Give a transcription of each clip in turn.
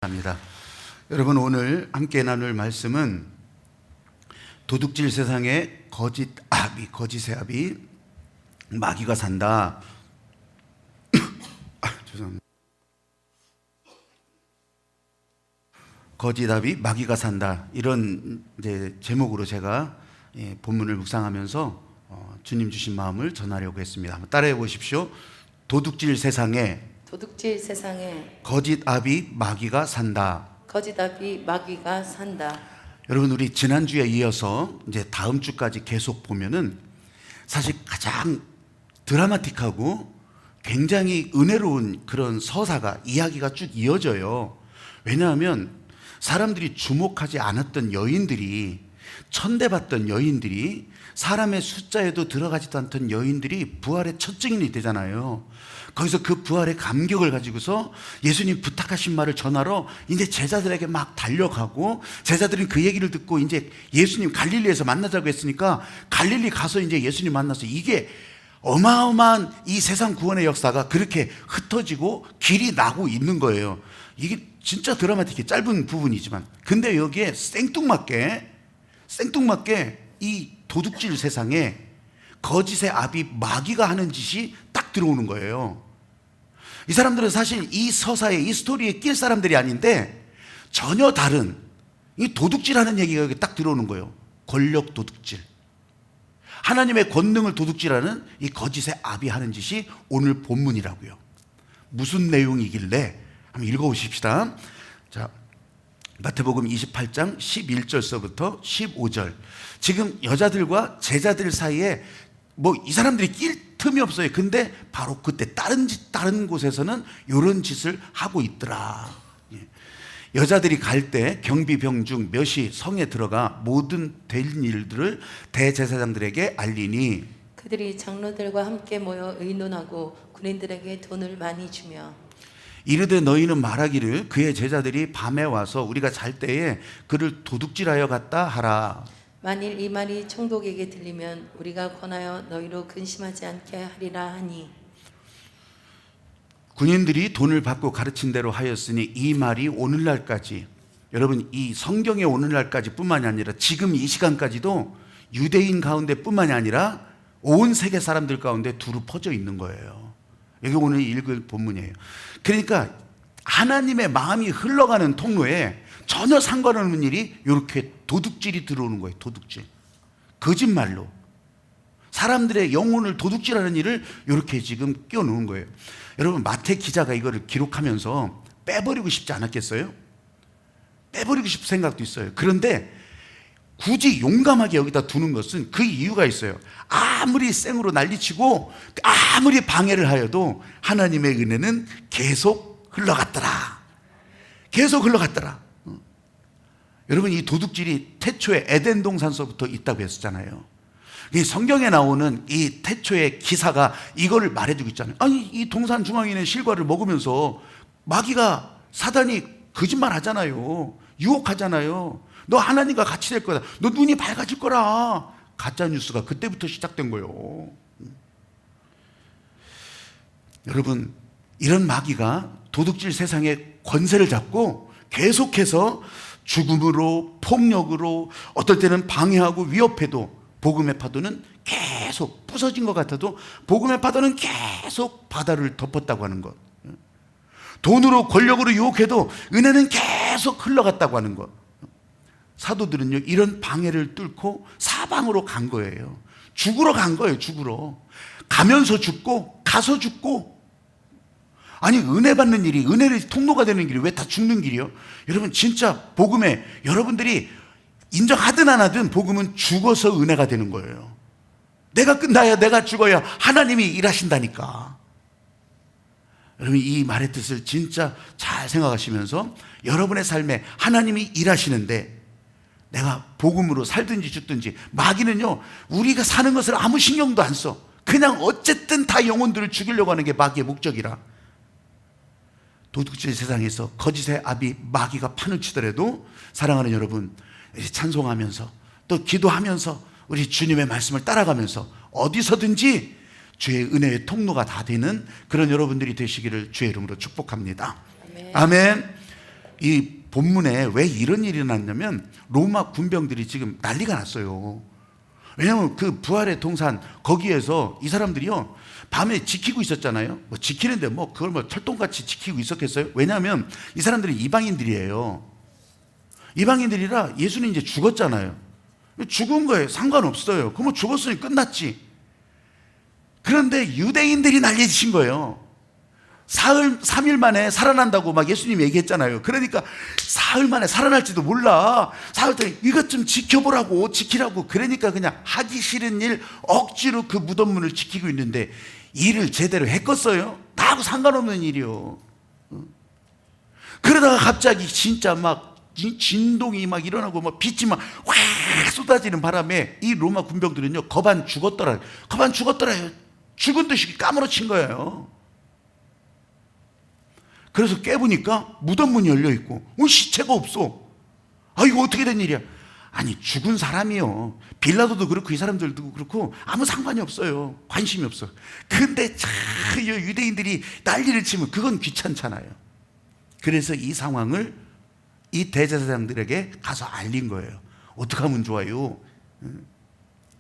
합니다. 여러분, 오늘 함께 나눌 말씀은 도둑질 세상에 거짓의 아비 마귀가 산다. 죄송합니다. 거짓 아비 마귀가 산다, 이런 이제 제목으로 제가 본문을 묵상하면서 주님 주신 마음을 전하려고 했습니다. 한번 따라해 보십시오. 도둑질 세상에 거짓 아비 마귀가 산다. 거짓 아비 마귀가 산다. 여러분, 우리 지난주에 이어서 이제 다음 주까지 계속 보면은 사실 가장 드라마틱하고 굉장히 은혜로운 그런 서사가, 이야기가 쭉 이어져요. 왜냐하면 사람들이 주목하지 않았던 여인들이, 천대받던 여인들이, 사람의 숫자에도 들어가지도 않던 여인들이 부활의 첫 증인이 되잖아요. 거기서 그 부활의 감격을 가지고서 예수님 부탁하신 말을 전하러 이제 제자들에게 막 달려가고, 제자들은 그 얘기를 듣고 이제 예수님 갈릴리에서 만나자고 했으니까 갈릴리 가서 이제 예수님 만나서, 이게 어마어마한 이 세상 구원의 역사가 그렇게 흩어지고 길이 나고 있는 거예요. 이게 진짜 드라마틱해, 짧은 부분이지만. 근데 여기에 생뚱맞게 이 도둑질 세상에 거짓의 아비 마귀가 하는 짓이 딱 들어오는 거예요. 이 사람들은 사실 이 서사에, 이 스토리에 낄 사람들이 아닌데 전혀 다른 이 도둑질하는 얘기가 여기 딱 들어오는 거예요. 권력 도둑질, 하나님의 권능을 도둑질하는 이 거짓의 아비 하는 짓이 오늘 본문이라고요. 무슨 내용이길래 한번 읽어보십시다. 자, 마태복음 28장 11절서부터 15절. 지금 여자들과 제자들 사이에 이 사람들이 낄 틈이 없어요. 근데 바로 그때 다른 곳에서는 이런 짓을 하고 있더라. 여자들이 갈 때 경비병 중 몇이 성에 들어가 모든 된 일들을 대제사장들에게 알리니, 그들이 장로들과 함께 모여 의논하고 군인들에게 돈을 많이 주며 이르되 너희는 말하기를 그의 제자들이 밤에 와서 우리가 잘 때에 그를 도둑질하여 갔다 하라. 만일 이 말이 총독에게 들리면 우리가 권하여 너희로 근심하지 않게 하리라 하니, 군인들이 돈을 받고 가르친 대로 하였으니 이 말이 오늘날까지, 여러분, 이 성경의 오늘날까지 뿐만이 아니라 지금 이 시간까지도 유대인 가운데 뿐만이 아니라 온 세계 사람들 가운데 두루 퍼져 있는 거예요. 여기 오늘 읽을 본문이에요. 그러니까 하나님의 마음이 흘러가는 통로에 전혀 상관없는 일이 이렇게 도둑질이 들어오는 거예요. 도둑질, 거짓말로 사람들의 영혼을 도둑질하는 일을 이렇게 지금 끼워놓은 거예요. 여러분, 마태 기자가 이거를 기록하면서 빼버리고 싶지 않았겠어요? 빼버리고 싶은 생각도 있어요. 그런데 굳이 용감하게 여기다 두는 것은 그 이유가 있어요. 아무리 생으로 난리치고 아무리 방해를 하여도 하나님의 은혜는 계속 흘러갔더라. 계속 흘러갔더라. 여러분, 이 도둑질이 태초에 에덴 동산서부터 있다고 했었잖아요. 이 성경에 나오는 이 태초의 기사가 이거를 말해주고 있잖아요. 아니, 이 동산 중앙에 있는 실과를 먹으면서 마귀가, 사단이 거짓말 하잖아요. 유혹하잖아요. 너 하나님과 같이 될 거다. 너 눈이 밝아질 거라. 가짜 뉴스가 그때부터 시작된 거예요. 여러분, 이런 마귀가 도둑질 세상의 권세를 잡고 계속해서 죽음으로, 폭력으로, 어떨 때는 방해하고 위협해도 복음의 파도는 계속 부서진 것 같아도 복음의 파도는 계속 바다를 덮었다고 하는 것. 돈으로, 권력으로 유혹해도 은혜는 계속 흘러갔다고 하는 것. 사도들은요, 이런 방해를 뚫고 사방으로 간 거예요. 죽으러 간 거예요. 죽으러 가면서 죽고 가서 죽고. 아니, 은혜 받는 일이, 은혜의 통로가 되는 길이 왜 다 죽는 길이요? 여러분, 진짜 복음에 여러분들이 인정하든 안 하든 복음은 죽어서 은혜가 되는 거예요. 내가 끝나야, 내가 죽어야 하나님이 일하신다니까. 여러분, 이 말의 뜻을 진짜 잘 생각하시면서 여러분의 삶에 하나님이 일하시는데 내가 복음으로 살든지 죽든지, 마귀는요, 우리가 사는 것을 아무 신경도 안 써. 그냥 어쨌든 다 영혼들을 죽이려고 하는 게 마귀의 목적이라. 도둑질 세상에서 거짓의 아비 마귀가 판을 치더라도 사랑하는 여러분, 찬송하면서 또 기도하면서 우리 주님의 말씀을 따라가면서 어디서든지 주의 은혜의 통로가 다 되는 그런 여러분들이 되시기를 주의 이름으로 축복합니다. 아멘. 아멘. 이 본문에 왜 이런 일이 났냐면 로마 군병들이 지금 난리가 났어요. 왜냐하면 그 부활의 동산 거기에서 이 사람들이요 밤에 지키고 있었잖아요. 뭐 지키는데 뭐 그걸 뭐 철동같이 지키고 있었겠어요? 왜냐하면 이 사람들이 이방인들이에요. 이방인들이라 예수는 이제 죽었잖아요. 죽은 거에 상관없어요. 그러면 죽었으니 끝났지. 그런데 유대인들이 난리친 거예요. 사흘, 3일 만에 살아난다고 막 예수님이 얘기했잖아요. 그러니까 사흘 만에 살아날지도 몰라. 사흘 동안 이것 좀 지켜보라고, 지키라고. 그러니까 그냥 하기 싫은 일 억지로 그 무덤문을 지키고 있는데 일을 제대로 했겠어요? 나하고 상관없는 일이요. 그러다가 갑자기 진짜 막 진동이 막 일어나고 막 빛이 막 확 쏟아지는 바람에 이 로마 군병들은요 거반 죽었더라. 거반 죽었더라요. 죽은 듯이 까무러친 거예요. 그래서 깨보니까 무덤문이 열려있고 시체가 없어. 아 이거 어떻게 된 일이야? 아니 죽은 사람이요. 빌라도도 그렇고 이 사람들도 그렇고 아무 상관이 없어요. 관심이 없어. 근데 참 유대인들이 난리를 치면 그건 귀찮잖아요. 그래서 이 상황을 이 대제사장들에게 가서 알린 거예요. 어떻게 하면 좋아요?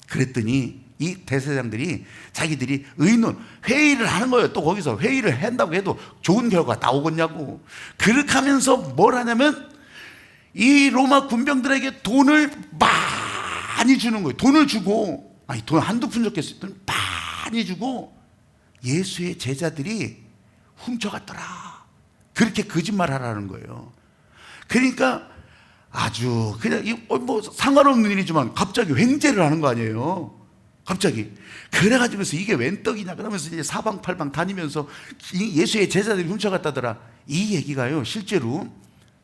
그랬더니 이 대제사장들이 자기들이 의논 회의를 하는 거예요. 또 거기서 회의를 한다고 해도 좋은 결과 나오겠냐고. 그렇게 하면서 뭘 하냐면 이 로마 군병들에게 돈을 많이 주는 거예요. 돈을 주고, 아니 돈 한두 푼 줬겠어요. 돈 많이 주고 예수의 제자들이 훔쳐갔더라. 그렇게 거짓말하라는 거예요. 그러니까 아주 그냥 뭐 상관없는 일이지만 갑자기 횡재를 하는 거 아니에요. 갑자기. 그래가지고서 이게 웬 떡이냐 그러면서 이제 사방팔방 다니면서 예수의 제자들이 훔쳐갔다더라. 이 얘기가요 실제로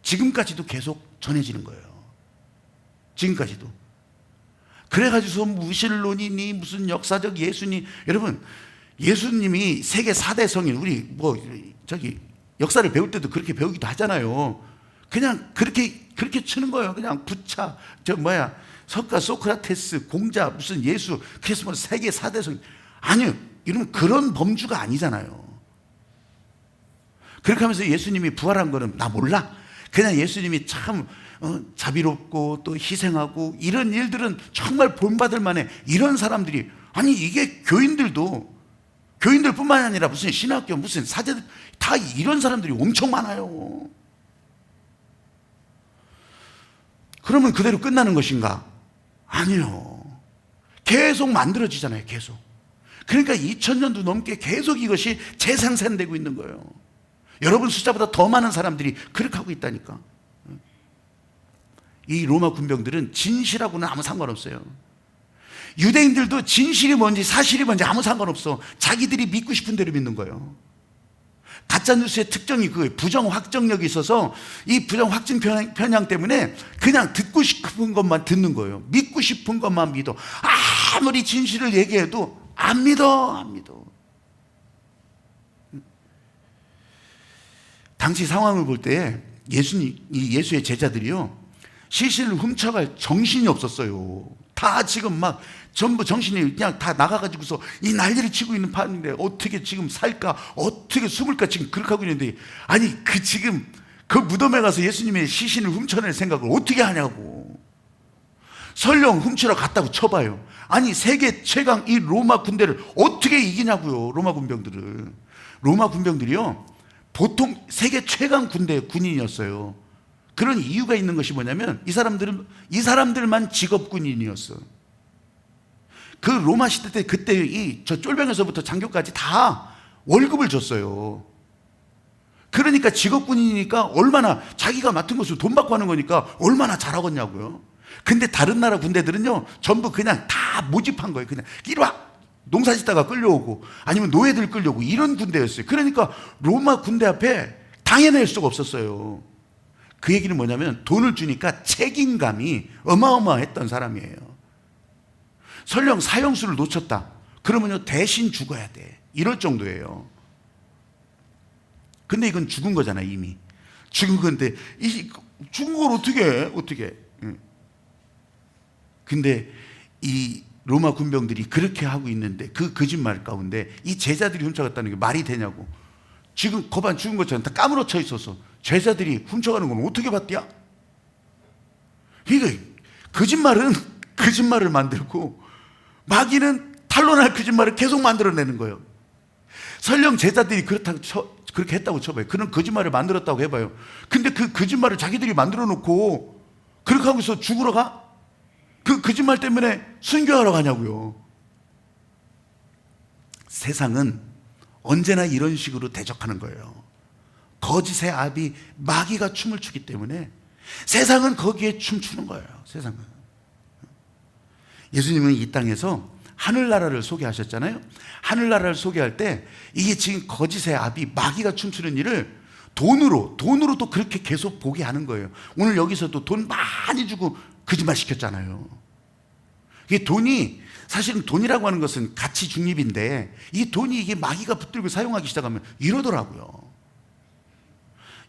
지금까지도 계속 전해지는 거예요. 지금까지도. 그래가지고서 무신론이니 무슨 역사적 예수니, 여러분 예수님이 세계 4대 성인, 우리 뭐 저기 역사를 배울 때도 그렇게 배우기도 하잖아요. 그냥 그렇게 치는 거예요. 그냥 부차 석가, 소크라테스, 공자, 무슨 예수, 그래서 뭐 세계 4대 성인. 아니요. 이러면 그런 범주가 아니잖아요. 그렇게 하면서 예수님이 부활한 거는 나 몰라. 그냥 예수님이 참 자비롭고 또 희생하고 이런 일들은 정말 본받을 만해. 이런 사람들이, 아니 이게 교인들뿐만 아니라 무슨 신학교, 무슨 사제들 다 이런 사람들이 엄청 많아요. 그러면 그대로 끝나는 것인가? 아니요. 계속 만들어지잖아요. 계속. 그러니까 2000년도 넘게 계속 이것이 재생산되고 있는 거예요. 여러분 숫자보다 더 많은 사람들이 그렇게 하고 있다니까. 이 로마 군병들은 진실하고는 아무 상관없어요. 유대인들도 진실이 뭔지 사실이 뭔지 아무 상관없어. 자기들이 믿고 싶은 대로 믿는 거예요. 가짜뉴스의 특징이 그 부정 확정력이 있어서 이 부정 확증 편향 때문에 그냥 듣고 싶은 것만 듣는 거예요. 믿고 싶은 것만 믿어. 아무리 진실을 얘기해도 안 믿어. 당시 상황을 볼 때 예수의 제자들이요 시신을 훔쳐갈 정신이 없었어요. 다 지금 막 전부 정신이 그냥 다 나가가지고서 이 난리를 치고 있는 판인데 어떻게 지금 살까, 어떻게 숨을까 지금 그렇게 하고 있는데, 아니 지금 그 무덤에 가서 예수님의 시신을 훔쳐낼 생각을 어떻게 하냐고. 설령 훔치러 갔다고 쳐봐요. 아니 세계 최강 이 로마 군대를 어떻게 이기냐고요. 로마 군병들이요 보통 세계 최강 군인이었어요. 그런 이유가 있는 것이 뭐냐면 이 사람들만 직업 군인이었어. 그 로마 시대 때 그때 저 쫄병에서부터 장교까지 다 월급을 줬어요. 그러니까 직업 군인이니까 얼마나 자기가 맡은 것을 돈 받고 하는 거니까 얼마나 잘하겠냐고요. 근데 다른 나라 군대들은요 전부 그냥 다 모집한 거예요. 그냥 이리 와 농사 짓다가 끌려오고 아니면 노예들 끌려오고 이런 군대였어요. 그러니까 로마 군대 앞에 당해낼 수가 없었어요. 그 얘기는 뭐냐면 돈을 주니까 책임감이 어마어마했던 사람이에요. 설령 사형수를 놓쳤다 그러면요 대신 죽어야 돼. 이럴 정도예요. 근데 이건 죽은 거잖아요. 이미 죽은 건데 죽은 걸 어떻게 해. 근데 이 로마 군병들이 그렇게 하고 있는데 그 거짓말 가운데 이 제자들이 훔쳐갔다는 게 말이 되냐고. 지금 거반 죽은 것처럼 다 까무러쳐 있어서 제자들이 훔쳐가는 건 어떻게 봤디야? 이거 거짓말은 거짓말을 만들고 마귀는 탄로날 거짓말을 계속 만들어내는 거예요. 설령 제자들이 그렇게 했다고 쳐봐요. 그런 거짓말을 만들었다고 해봐요. 근데 그 거짓말을 자기들이 만들어 놓고 그렇게 하고서 죽으러 가? 그 거짓말 때문에 순교하러 가냐고요. 세상은 언제나 이런 식으로 대적하는 거예요. 거짓의 아비 마귀가 춤을 추기 때문에 세상은 거기에 춤추는 거예요. 세상은. 예수님은 이 땅에서 하늘나라를 소개하셨잖아요. 하늘나라를 소개할 때 이게 지금 거짓의 아비 마귀가 춤추는 일을 돈으로 또 그렇게 계속 보게 하는 거예요. 오늘 여기서도 돈 많이 주고 거짓말 시켰잖아요. 이게 돈이, 사실은 돈이라고 하는 것은 가치 중립인데 이 돈이 이게 마귀가 붙들고 사용하기 시작하면 이러더라고요.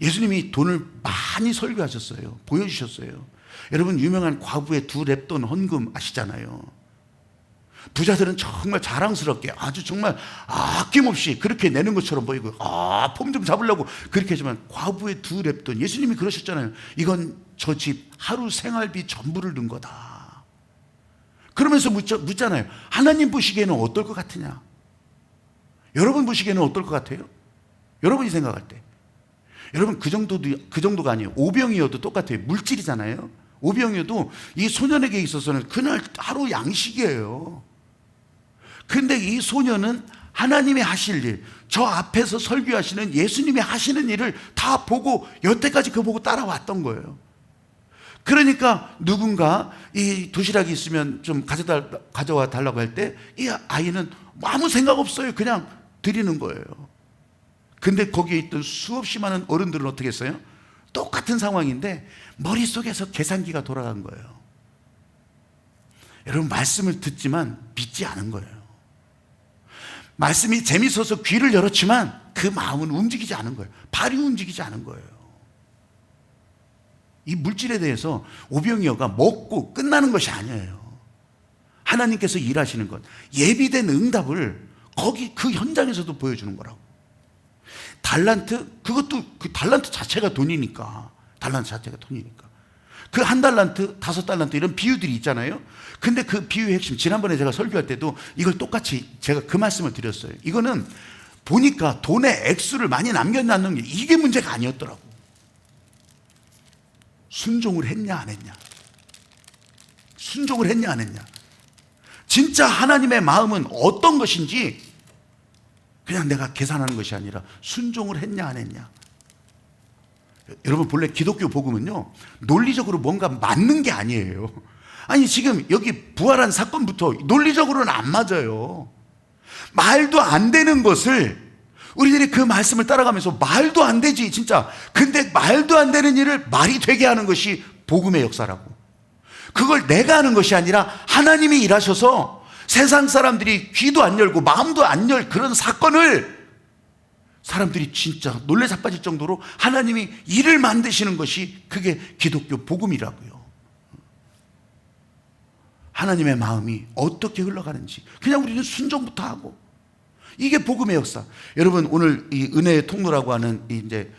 예수님이 돈을 많이 설교하셨어요. 보여주셨어요. 여러분, 유명한 과부의 2렙돈 헌금 아시잖아요. 부자들은 정말 자랑스럽게 아주 정말 아낌없이 그렇게 내는 것처럼 보이고 폼 좀 잡으려고 그렇게 하지만 과부의 2렙돈, 예수님이 그러셨잖아요. 이건 저 집 하루 생활비 전부를 넣은 거다. 그러면서 묻잖아요. 하나님 보시기에는 어떨 것 같으냐? 여러분 보시기에는 어떨 것 같아요? 여러분이 생각할 때. 여러분, 그 정도가 아니에요. 오병이어도 똑같아요. 물질이잖아요. 오병이어도 이 소년에게 있어서는 그날 하루 양식이에요. 근데 이 소년은 하나님이 하실 일, 저 앞에서 설교하시는 예수님이 하시는 일을 다 보고 여태까지 그거 보고 따라왔던 거예요. 그러니까 누군가 이 도시락이 있으면 좀 가져와 달라고 할 때 이 아이는 아무 생각 없어요. 그냥 드리는 거예요. 근데 거기에 있던 수없이 많은 어른들은 어떻게 했어요? 똑같은 상황인데 머릿속에서 계산기가 돌아간 거예요. 여러분, 말씀을 듣지만 믿지 않은 거예요. 말씀이 재밌어서 귀를 열었지만 그 마음은 움직이지 않은 거예요. 발이 움직이지 않은 거예요. 이 물질에 대해서 오병이어가 먹고 끝나는 것이 아니에요. 하나님께서 일하시는 것, 예비된 응답을 거기 그 현장에서도 보여주는 거라고. 달란트, 그것도 그 달란트 자체가 돈이니까. 달란트 자체가 돈이니까. 그 1달란트, 5달란트 이런 비유들이 있잖아요. 근데 그 비유의 핵심, 지난번에 제가 설교할 때도 이걸 똑같이 제가 그 말씀을 드렸어요. 이거는 보니까 돈의 액수를 많이 남겨놨는 게 이게 문제가 아니었더라고. 순종을 했냐 안 했냐. 순종을 했냐 안 했냐. 진짜 하나님의 마음은 어떤 것인지 그냥 내가 계산하는 것이 아니라 순종을 했냐 안 했냐. 여러분, 본래 기독교 복음은요, 논리적으로 뭔가 맞는 게 아니에요. 아니, 지금 여기 부활한 사건부터 논리적으로는 안 맞아요. 말도 안 되는 것을 우리들이 그 말씀을 따라가면서 말도 안 되지 진짜. 근데 말도 안 되는 일을 말이 되게 하는 것이 복음의 역사라고. 그걸 내가 하는 것이 아니라 하나님이 일하셔서 세상 사람들이 귀도 안 열고 마음도 안 열 그런 사건을 사람들이 진짜 놀래 자빠질 정도로 하나님이 일을 만드시는 것이 그게 기독교 복음이라고요. 하나님의 마음이 어떻게 흘러가는지 그냥 우리는 순종부터 하고, 이게 복음의 역사. 여러분, 오늘 이 은혜의 통로라고 하는 이제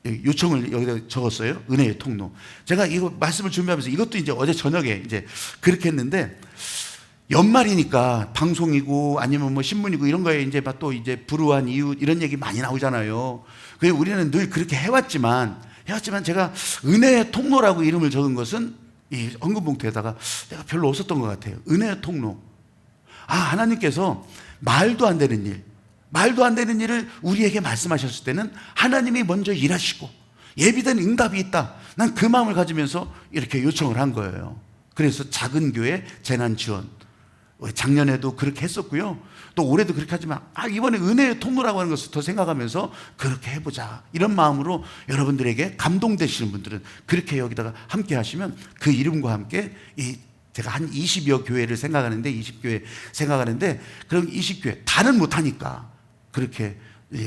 요청을 여기다 적었어요. 은혜의 통로. 제가 이거 말씀을 준비하면서 이것도 이제 어제 저녁에 이제 그렇게 했는데, 연말이니까 방송이고 아니면 뭐 신문이고 이런 거에 이제 또 이제 불우한 이웃 이런 얘기 많이 나오잖아요. 그래서 우리는 늘 그렇게 해왔지만 제가 은혜의 통로라고 이름을 적은 것은 이 헌금 봉투에다가 내가 별로 없었던 것 같아요. 은혜의 통로. 하나님께서 말도 안 되는 일을 우리에게 말씀하셨을 때는 하나님이 먼저 일하시고 예비된 응답이 있다. 난 그 마음을 가지면서 이렇게 요청을 한 거예요. 그래서 작은 교회 재난 지원, 작년에도 그렇게 했었고요. 또 올해도 그렇게 하지만 이번에 은혜의 통로라고 하는 것을 더 생각하면서 그렇게 해보자, 이런 마음으로 여러분들에게 감동되시는 분들은 그렇게 여기다가 함께 하시면 그 이름과 함께 제가 한 20여 교회를 생각하는데 20교회 생각하는데 그럼 20교회 다는 못하니까 그렇게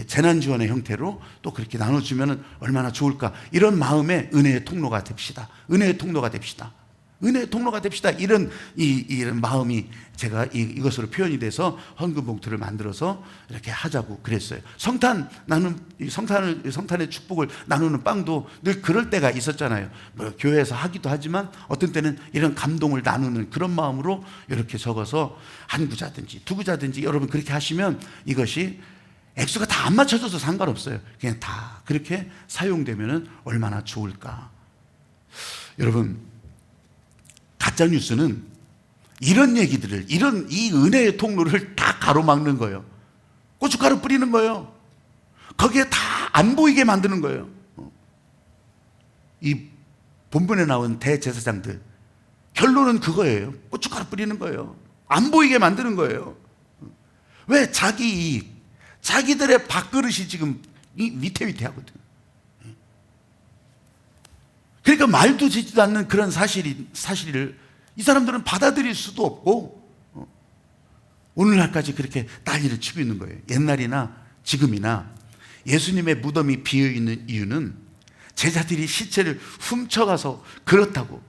재난지원의 형태로 또 그렇게 나눠주면 얼마나 좋을까, 이런 마음에 은혜의 통로가 됩시다. 은혜의 통로가 됩시다. 은혜의 통로가 됩시다. 이런 마음이 제가 이것으로 표현이 돼서 헌금 봉투를 만들어서 이렇게 하자고 그랬어요. 성탄의 축복을 나누는 빵도 늘 그럴 때가 있었잖아요. 뭐 교회에서 하기도 하지만 어떤 때는 이런 감동을 나누는 그런 마음으로 이렇게 적어서 한 구자든지 두 구자든지 여러분 그렇게 하시면 이것이 액수가 다 안 맞춰져도 상관없어요. 그냥 다 그렇게 사용되면 얼마나 좋을까. 여러분, 가짜뉴스는 이런 얘기들을, 이 은혜의 통로를 다 가로막는 거예요. 고춧가루 뿌리는 거예요. 거기에 다 안 보이게 만드는 거예요. 이 본문에 나온 대제사장들, 결론은 그거예요. 고춧가루 뿌리는 거예요. 안 보이게 만드는 거예요. 왜? 자기 이익, 자기들의 밥그릇이 지금 위태위태하거든. 그러니까 말도 짓지도 않는 그런 사실을 이 사람들은 받아들일 수도 없고 오늘날까지 그렇게 난리를 치고 있는 거예요. 옛날이나 지금이나 예수님의 무덤이 비어있는 이유는 제자들이 시체를 훔쳐가서 그렇다고,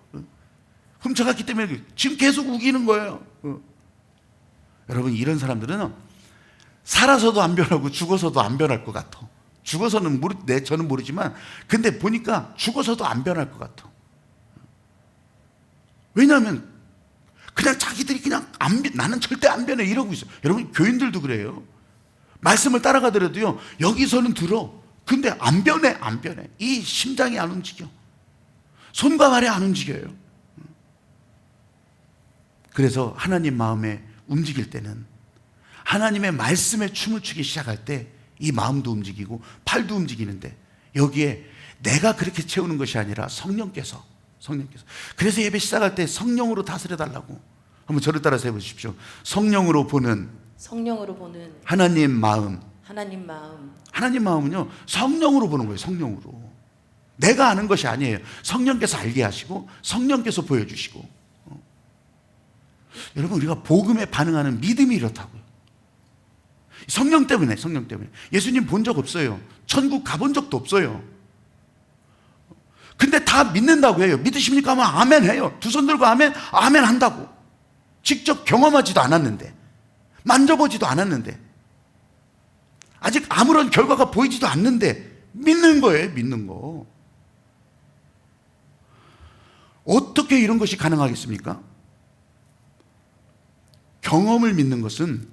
훔쳐갔기 때문에 지금 계속 우기는 거예요. 여러분, 이런 사람들은 살아서도 안 변하고 죽어서도 안 변할 것 같아. 죽어서는 저는 모르지만 근데 보니까 죽어서도 안 변할 것 같아. 왜냐하면 그냥 자기들이 그냥 나는 절대 안 변해 이러고 있어. 여러분, 교인들도 그래요. 말씀을 따라가더라도요, 여기서는 들어. 근데 안 변해. 이 심장이 안 움직여. 손과 발이 안 움직여요. 그래서 하나님 마음에 움직일 때는, 하나님의 말씀에 춤을 추기 시작할 때 이 마음도 움직이고 팔도 움직이는데, 여기에 내가 그렇게 채우는 것이 아니라 성령께서. 그래서 예배 시작할 때 성령으로 다스려 달라고. 한번 저를 따라서 해보십시오. 성령으로 보는 하나님 마음. 하나님 마음은요, 성령으로 보는 거예요. 성령으로. 내가 아는 것이 아니에요. 성령께서 알게 하시고 성령께서 보여주시고. 여러분, 우리가 복음에 반응하는 믿음이 이렇다고요. 성령 때문에. 예수님 본 적 없어요. 천국 가본 적도 없어요. 근데 다 믿는다고 해요. 믿으십니까? 하면 아멘 해요. 두 손 들고 아멘 한다고. 직접 경험하지도 않았는데, 만져보지도 않았는데, 아직 아무런 결과가 보이지도 않는데 믿는 거예요. 믿는 거. 어떻게 이런 것이 가능하겠습니까? 경험을 믿는 것은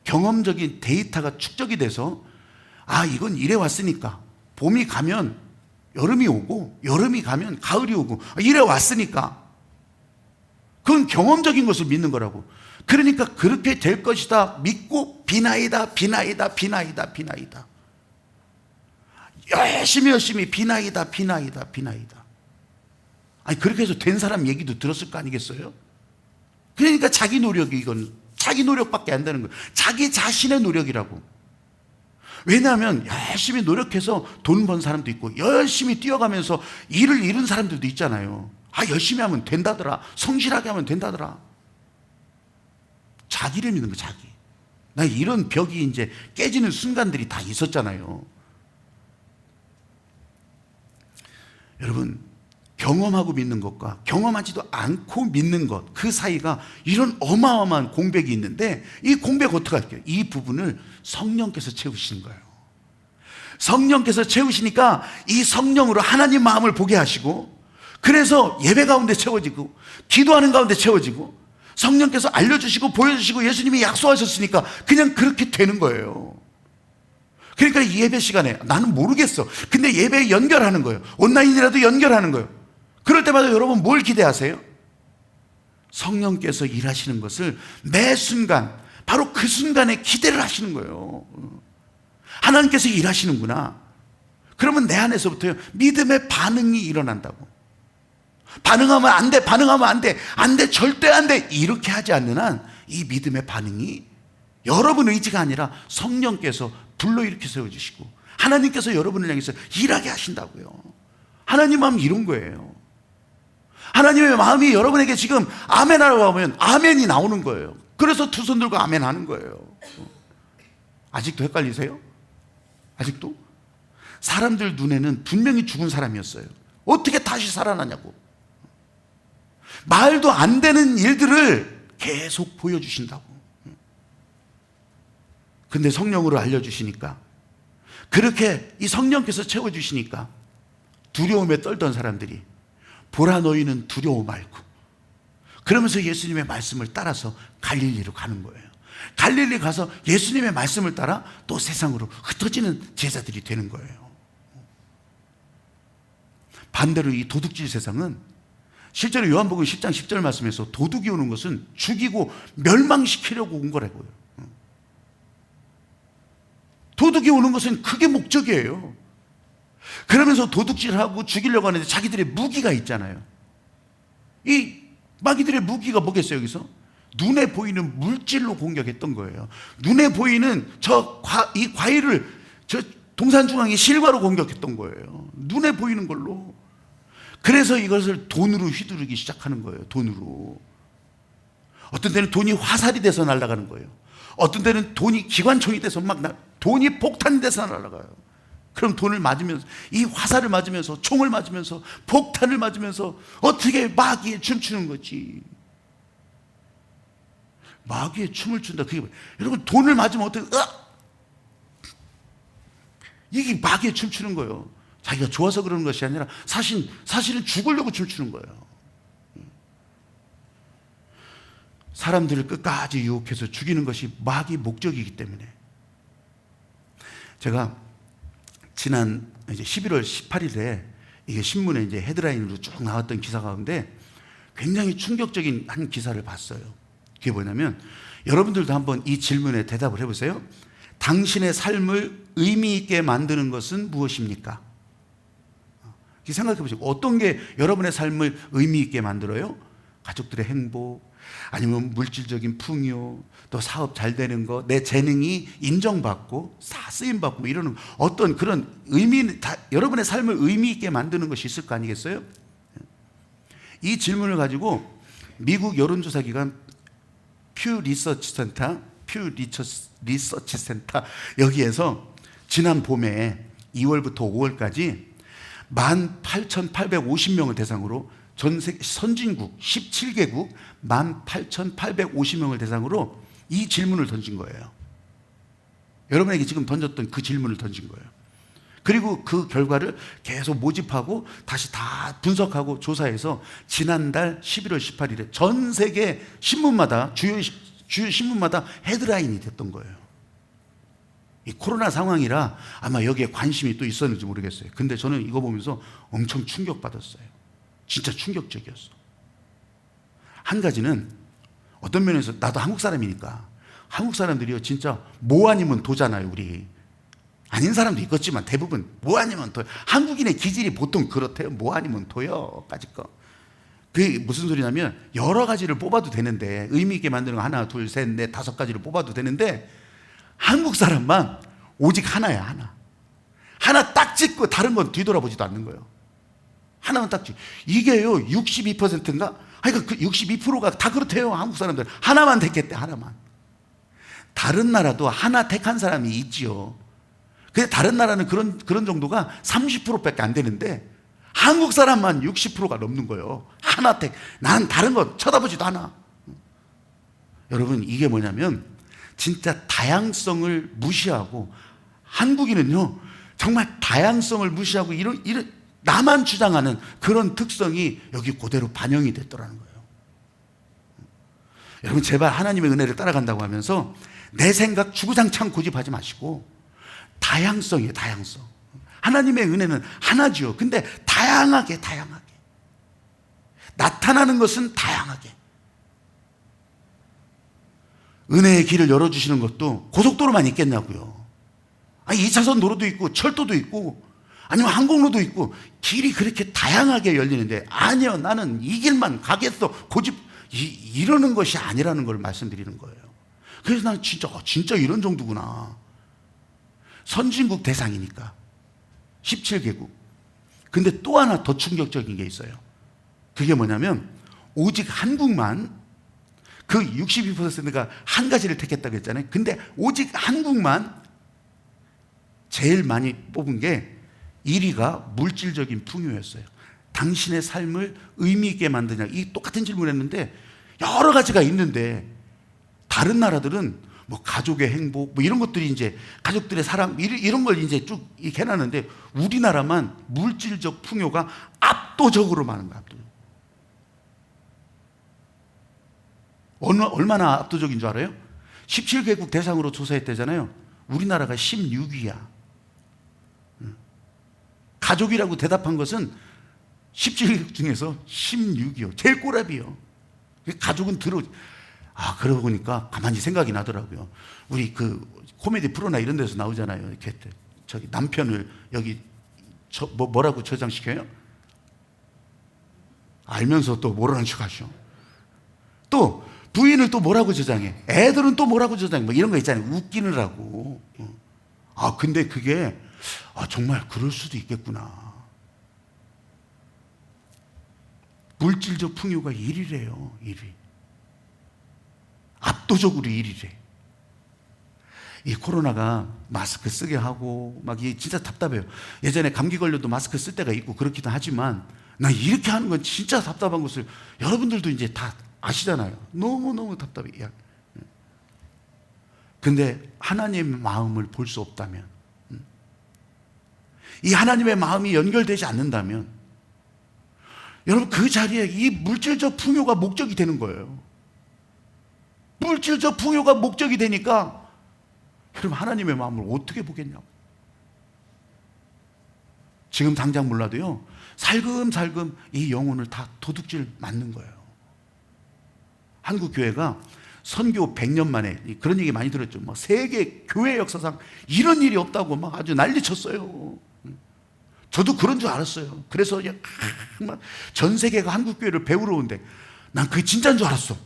경험적인 데이터가 축적이 돼서, 이건 이래 왔으니까 봄이 가면 여름이 오고, 여름이 가면 가을이 오고, 이래 왔으니까. 그건 경험적인 것을 믿는 거라고. 그러니까 그렇게 될 것이다 믿고 비나이다. 열심히 비나이다. 그렇게 해서 된 사람 얘기도 들었을 거 아니겠어요? 그러니까 자기 노력이, 이건 자기 노력밖에 안 되는 거예요. 자기 자신의 노력이라고. 왜냐하면 열심히 노력해서 돈 번 사람도 있고, 열심히 뛰어가면서 일을 이룬 사람들도 있잖아요. 열심히 하면 된다더라. 성실하게 하면 된다더라. 자기를 믿는 거, 자기. 나 이런 벽이 이제 깨지는 순간들이 다 있었잖아요. 여러분, 경험하고 믿는 것과 경험하지도 않고 믿는 것, 그 사이가 이런 어마어마한 공백이 있는데, 이 공백 어떻게 할게요? 이 부분을 성령께서 채우시는 거예요. 성령께서 채우시니까 이 성령으로 하나님 마음을 보게 하시고, 그래서 예배 가운데 채워지고, 기도하는 가운데 채워지고, 성령께서 알려주시고 보여주시고 예수님이 약속하셨으니까 그냥 그렇게 되는 거예요. 그러니까 이 예배 시간에 나는 모르겠어. 근데 예배에 연결하는 거예요. 온라인이라도 연결하는 거예요. 그럴 때마다 여러분 뭘 기대하세요? 성령께서 일하시는 것을 매 순간, 바로 그 순간에 기대를 하시는 거예요. 하나님께서 일하시는구나. 그러면 내 안에서부터 믿음의 반응이 일어난다고. 반응하면 안 돼, 절대 안 돼, 이렇게 하지 않는 한 이 믿음의 반응이 여러분 의지가 아니라 성령께서 불러일으켜 세워주시고 하나님께서 여러분을 향해서 일하게 하신다고요. 하나님 마음이 이런 거예요. 하나님의 마음이 여러분에게 지금 아멘 하라고 하면 아멘이 나오는 거예요. 그래서 두 손 들고 아멘 하는 거예요. 아직도 헷갈리세요? 아직도? 사람들 눈에는 분명히 죽은 사람이었어요. 어떻게 다시 살아나냐고. 말도 안 되는 일들을 계속 보여주신다고. 근데 성령으로 알려주시니까, 그렇게 이 성령께서 채워주시니까 두려움에 떨던 사람들이 보라 너희는 두려워 말고, 그러면서 예수님의 말씀을 따라서 갈릴리로 가는 거예요. 갈릴리 가서 예수님의 말씀을 따라 또 세상으로 흩어지는 제자들이 되는 거예요. 반대로 이 도둑질 세상은 실제로 요한복음 10장 10절 말씀에서 도둑이 오는 것은 죽이고 멸망시키려고 온 거라고요. 도둑이 오는 것은 그게 목적이에요. 그러면서 도둑질하고 죽이려고 하는데 자기들의 무기가 있잖아요. 이 마귀들의 무기가 뭐겠어요? 여기서 눈에 보이는 물질로 공격했던 거예요. 눈에 보이는 이 과일을 저 동산중앙의 실과로 공격했던 거예요. 눈에 보이는 걸로. 그래서 이것을 돈으로 휘두르기 시작하는 거예요. 돈으로. 어떤 때는 돈이 화살이 돼서 날아가는 거예요. 어떤 때는 돈이 기관총이 돼서 돈이 폭탄이 돼서 날아가요. 그럼 돈을 맞으면서, 이 화살을 맞으면서, 총을 맞으면서, 폭탄을 맞으면서 어떻게 마귀에 춤추는 거지. 마귀에 춤을 춘다. 그게 뭐예요? 여러분, 돈을 맞으면 어떻게, 이게 마귀에 춤추는 거예요. 자기가 좋아서 그러는 것이 아니라 사실은 죽으려고 춤추는 거예요. 사람들을 끝까지 유혹해서 죽이는 것이 마귀의 목적이기 때문에. 제가 지난 이제 11월 18일에 이게 신문에 이제 헤드라인으로 쭉 나왔던 기사 가운데 굉장히 충격적인 한 기사를 봤어요. 그게 뭐냐면, 여러분들도 한번 이 질문에 대답을 해보세요. 당신의 삶을 의미 있게 만드는 것은 무엇입니까? 생각해 보시고, 어떤 게 여러분의 삶을 의미 있게 만들어요? 가족들의 행복, 아니면 물질적인 풍요, 또 사업 잘 되는 거, 내 재능이 인정받고 쓰임받고 뭐 이러는 어떤 그런 여러분의 삶을 의미 있게 만드는 것이 있을 거 아니겠어요? 이 질문을 가지고 미국 여론조사 기관 퓨 리서치 센터 여기에서 지난 봄에 2월부터 5월까지 18,850명을 대상으로 전 세계 선진국 17개국 18,850명을 대상으로 이 질문을 던진 거예요. 여러분에게 지금 던졌던 그 질문을 던진 거예요. 그리고 그 결과를 계속 모집하고 다시 다 분석하고 조사해서 지난달 11월 18일에 전 세계 신문마다 주요 신문마다 헤드라인이 됐던 거예요. 이 코로나 상황이라 아마 여기에 관심이 또 있었는지 모르겠어요. 근데 저는 이거 보면서 엄청 충격받았어요. 진짜 충격적이었어. 한 가지는 어떤 면에서 나도 한국 사람이니까, 한국 사람들이요 진짜 뭐 아니면 도잖아요. 우리 아닌 사람도 있겠지만 대부분 뭐 아니면 도. 한국인의 기질이 보통 그렇대요. 뭐 아니면 도요. 까짓 거. 그게 무슨 소리냐면, 여러 가지를 뽑아도 되는데, 의미 있게 만드는 거 하나 둘 셋 넷 다섯 가지를 뽑아도 되는데, 한국 사람만 오직 하나야. 하나 딱 찍고 다른 건 뒤돌아보지도 않는 거예요. 하나만 딱 찍. 이게요 62%인가? 그러니까 그 62%가 다 그렇대요. 한국 사람들 하나만 택했대. 하나만. 다른 나라도 하나 택한 사람이 있지요. 근데 다른 나라는 그런 정도가 30%밖에 안 되는데, 한국 사람만 60%가 넘는 거예요. 하나 택. 나는 다른 거 쳐다보지도 않아. 여러분, 이게 뭐냐면 진짜 다양성을 무시하고, 한국인은요 정말 다양성을 무시하고 이런 나만 주장하는 그런 특성이 여기 그대로 반영이 됐더라는 거예요. 여러분, 제발 하나님의 은혜를 따라간다고 하면서 내 생각 주구장창 고집하지 마시고, 다양성이에요. 다양성. 하나님의 은혜는 하나지요. 근데 다양하게 나타나는 것은 다양하게. 은혜의 길을 열어주시는 것도 고속도로만 있겠냐고요. 아니 2차선 도로도 있고 철도도 있고 아니면 항공로도 있고, 길이 그렇게 다양하게 열리는데, 아니요 나는 이 길만 가겠어 고집 이러는 것이 아니라는 걸 말씀드리는 거예요. 그래서 나는 진짜 이런 정도구나. 선진국 대상이니까 17개국. 근데 또 하나 더 충격적인 게 있어요. 그게 뭐냐면, 오직 한국만, 그 62%가 한 가지를 택했다고 했잖아요. 근데 오직 한국만 제일 많이 뽑은 게 1위가 물질적인 풍요였어요. 당신의 삶을 의미 있게 만드냐? 이 똑같은 질문을 했는데 여러 가지가 있는데 다른 나라들은 뭐 가족의 행복 뭐 이런 것들이 이제 가족들의 사랑 이런 걸 이제 쭉 이렇게 해놨는데 우리나라만 물질적 풍요가 압도적으로 많은 거야. 얼마나 압도적인 줄 알아요? 17개국 대상으로 조사했대잖아요. 우리나라가 16위야. 가족이라고 대답한 것은 17개국 중에서 16위요. 제일 꼬랍이요. 가족은 그러고 보니까 가만히 생각이 나더라고요. 우리 그 코미디 프로나 이런 데서 나오잖아요. 이렇게 저기 남편을 여기 뭐라고 저장시켜요? 알면서 또 모르는 척 하셔. 또 부인을 또 뭐라고 저장해? 애들은 또 뭐라고 저장해? 뭐 이런 거 있잖아요. 웃기느라고. 근데 그게 정말 그럴 수도 있겠구나. 물질적 풍요가 1위래요. 1위. 압도적으로 1위래. 이 코로나가 마스크 쓰게 하고 막 이게 진짜 답답해요. 예전에 감기 걸려도 마스크 쓸 때가 있고 그렇기도 하지만 나 이렇게 하는 건 진짜 답답한 것을 여러분들도 이제 다 아시잖아요. 너무너무 답답해. 근데 하나님의 마음을 볼 수 없다면, 이 하나님의 마음이 연결되지 않는다면 여러분 그 자리에 이 물질적 풍요가 목적이 되는 거예요. 물질적 풍요가 목적이 되니까 여러분 하나님의 마음을 어떻게 보겠냐고. 지금 당장 몰라도요 살금살금 이 영혼을 다 도둑질 맞는 거예요. 한국 교회가 선교 100년 만에 그런 얘기 많이 들었죠. 막 세계 교회 역사상 이런 일이 없다고 막 아주 난리쳤어요. 저도 그런 줄 알았어요. 그래서 막 전 세계가 한국 교회를 배우러 오는데 난 그게 진짜인 줄 알았어.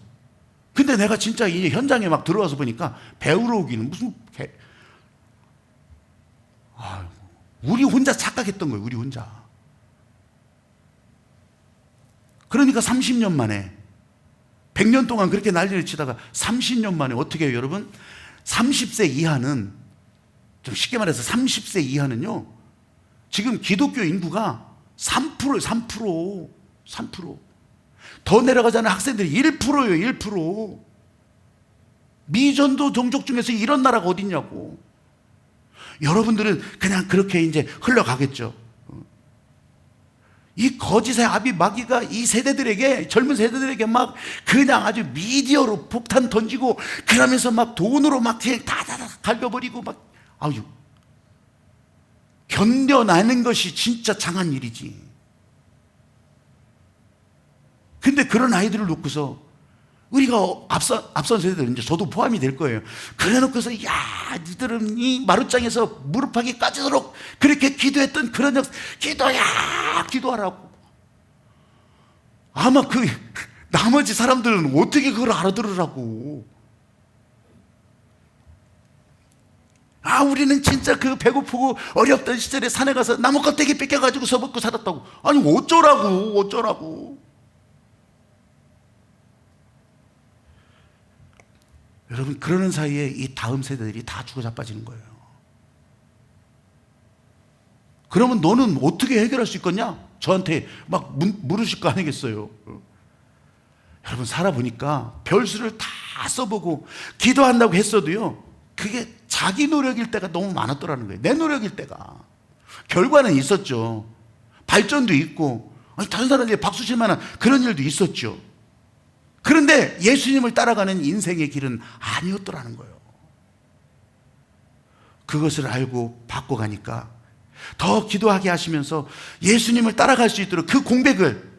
근데 내가 진짜 이 현장에 막 들어와서 보니까 배우러 오기는 무슨 우리 혼자 착각했던 거예요. 우리 혼자. 그러니까 30년 만에 100년 동안 그렇게 난리를 치다가 30년 만에 어떻게 해요, 여러분? 30세 이하는, 좀 쉽게 말해서 30세 이하는요, 지금 기독교 인구가 3%예요, 3%. 더 내려가자는 학생들이 1%예요, 1%. 미전도 종족 중에서 이런 나라가 어딨냐고. 여러분들은 그냥 그렇게 이제 흘러가겠죠. 이 거짓의 아비 마귀가 이 세대들에게, 젊은 세대들에게 막 그냥 아주 미디어로 폭탄 던지고 그러면서 막 돈으로 막 다다다 갈겨버리고 막 견뎌내는 것이 진짜 장한 일이지. 근데 그런 아이들을 놓고서 우리가 앞선 세대들, 이제 저도 포함이 될 거예요. 그래 놓고서 니들은 이 마룻장에서 무릎하기 까지도록 그렇게 기도했던 그런 기도하라고. 아마 그 나머지 사람들은 어떻게 그걸 알아들으라고. 우리는 진짜 그 배고프고 어렵던 시절에 산에 가서 나무 껍데기 뺏겨가지고 써먹고 살았다고. 아니 어쩌라고. 여러분, 그러는 사이에 이 다음 세대들이 다 죽어 자빠지는 거예요. 그러면 너는 어떻게 해결할 수 있겠냐? 저한테 막 물으실 거 아니겠어요? 여러분, 살아보니까 별수를 다 써보고 기도한다고 했어도요, 그게 자기 노력일 때가 너무 많았더라는 거예요. 내 노력일 때가. 결과는 있었죠. 발전도 있고, 다른 사람들이 박수 칠 만한 그런 일도 있었죠. 그런데 예수님을 따라가는 인생의 길은 아니었더라는 거예요. 그것을 알고 바꿔가니까 더 기도하게 하시면서 예수님을 따라갈 수 있도록 그 공백을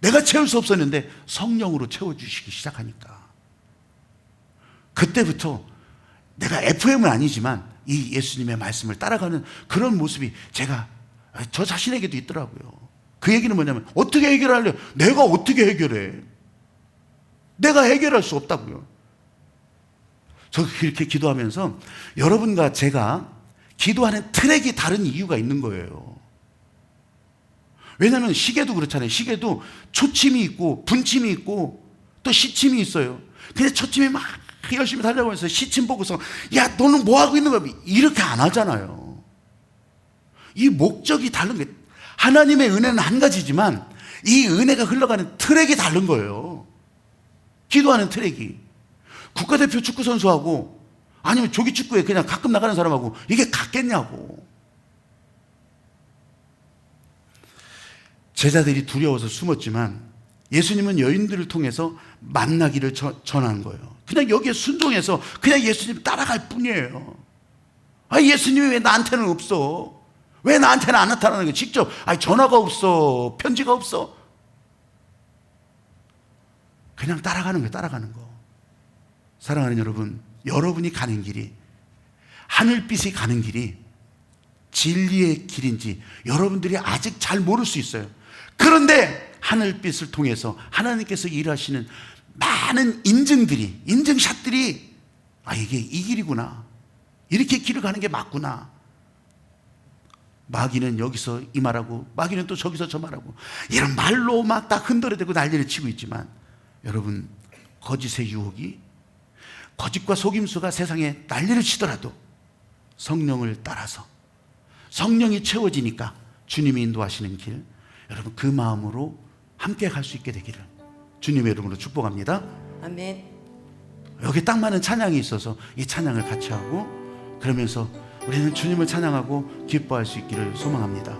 내가 채울 수 없었는데 성령으로 채워주시기 시작하니까 그때부터 내가 FM은 아니지만 이 예수님의 말씀을 따라가는 그런 모습이 저 자신에게도 있더라고요. 그 얘기는 뭐냐면 어떻게 해결하려? 내가 어떻게 해결해? 내가 해결할 수 없다고요. 저 그렇게 기도하면서 여러분과 제가 기도하는 트랙이 다른 이유가 있는 거예요. 왜냐하면 시계도 그렇잖아요. 시계도 초침이 있고 분침이 있고 또 시침이 있어요. 근데 초침이 막 열심히 달려가면서 시침 보고서 야 너는 뭐 하고 있는 거야? 이렇게 안 하잖아요. 이 목적이 다른 게 하나님의 은혜는 한 가지지만 이 은혜가 흘러가는 트랙이 다른 거예요. 기도하는 트랙이. 국가대표 축구 선수하고 아니면 조기 축구에 그냥 가끔 나가는 사람하고 이게 같겠냐고. 제자들이 두려워서 숨었지만 예수님은 여인들을 통해서 만나기를 전한 거예요. 그냥 여기에 순종해서 그냥 예수님 따라갈 뿐이에요. 예수님이 왜 나한테는 없어? 왜 나한테는 안 나타나는 거야? 직접 전화가 없어, 편지가 없어. 그냥 따라가는 거예요. 따라가는 거. 사랑하는 여러분, 여러분이 가는 길이, 하늘빛이 가는 길이 진리의 길인지 여러분들이 아직 잘 모를 수 있어요. 그런데 하늘빛을 통해서 하나님께서 일하시는 많은 인증샷들이 이게 이 길이구나, 이렇게 길을 가는 게 맞구나. 마귀는 여기서 이 말하고 마귀는 또 저기서 저 말하고 이런 말로 막 다 흔들어대고 난리를 치고 있지만, 여러분, 거짓의 유혹이, 거짓과 속임수가 세상에 난리를 치더라도 성령을 따라서 성령이 채워지니까 주님이 인도하시는 길, 여러분 그 마음으로 함께 갈 수 있게 되기를 주님의 이름으로 축복합니다. 아멘. 여기 딱 맞는 찬양이 있어서 이 찬양을 같이 하고 그러면서 우리는 주님을 찬양하고 기뻐할 수 있기를 소망합니다.